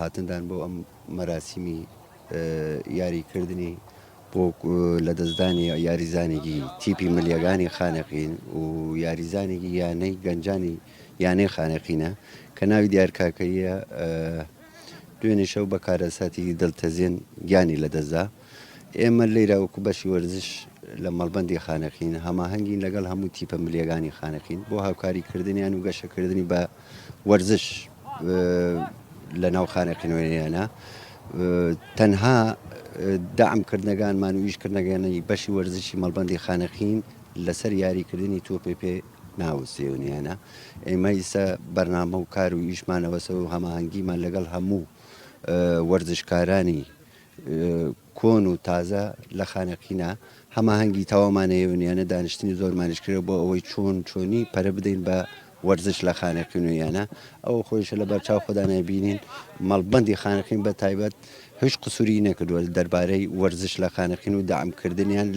هاتندان بۆ ئەم مەراسیمی یاریکردنی بۆ لە دەستدانی یاریزانێکی تیپی ملیەکانی خانەقین و یاریزانێکی یانەی گەنجانی یانەی خانەقینە کە ناوی دیارکاکەیە دوێنێ شەو بە کارەساتی دڵتەزیێن گیانی لە دەستدا ئێمە لێراوەکو بەشی وەرزش لە مەڵبەندی خانەقین هەماهەنگین لەگەڵ هەموو تیپە ملیەکانی خانەقین بۆ هاوکاریکردنیان و گەشەکردنی بە وەرزش لە ناو خانەقینەوەیانە تەنها دامکردنەکانمان و ئیشکردنەکانی بەشی وەرزشی مەڵبەندی خانەقین لەسەر یاریکردنی تۆپێ پێ ناوسێونیانە ئێمە ئیسا بەرنامە و کار و ئیشمانەوەسە و هەماهەنگیمان لەگەڵ هەموو وەرزشکارانی کۆن و تازە لە خانەقینە هەماهەنگی تاوامانەیەونیانە دانیشتنی زۆرمانش کرێ بۆ ئەوەی چۆنی پەرە بدەین بە وەرزش لە خانەقینویانە ئەوە خۆشە لە بەرچاو خۆدانە بینین مەڵبەندی خانەقین بە تایبەت هیچ قسووری نەکردووە دەربارەی وەرزش لە خانەقین و دامکردنیان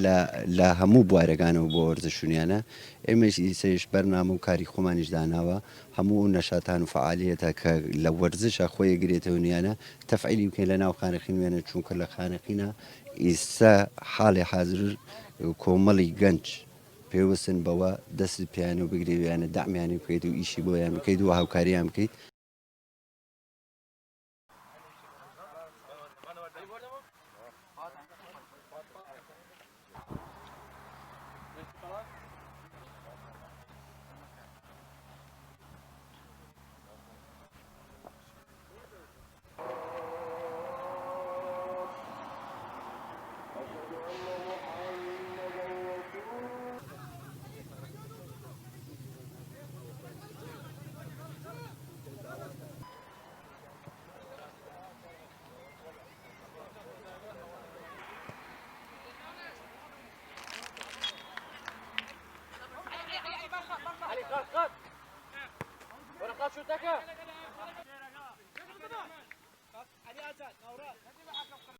لە هەموو بوارەکانەوە بۆ وەرزشونیانە ئێمەش ئیسەیش بەرنامە و کاری خۆمانیش داناوە هەموو نەشاتان و فعالیەتە کە لە وەرزشە خۆی گرێتەونیانە تەفعیلی بکەین لە ناو خانەقینوێنە چونکە لە خانەقینە ئیستا حاڵی حاضر کۆمەڵی گەنج پێوەستن بەوە دەست پیان و بگرێویانە دامیانی بکەیت و ئیشی بۆیان بکەیت و هاوکاریان بکەیت ورقات شو تاكل؟ علي أسد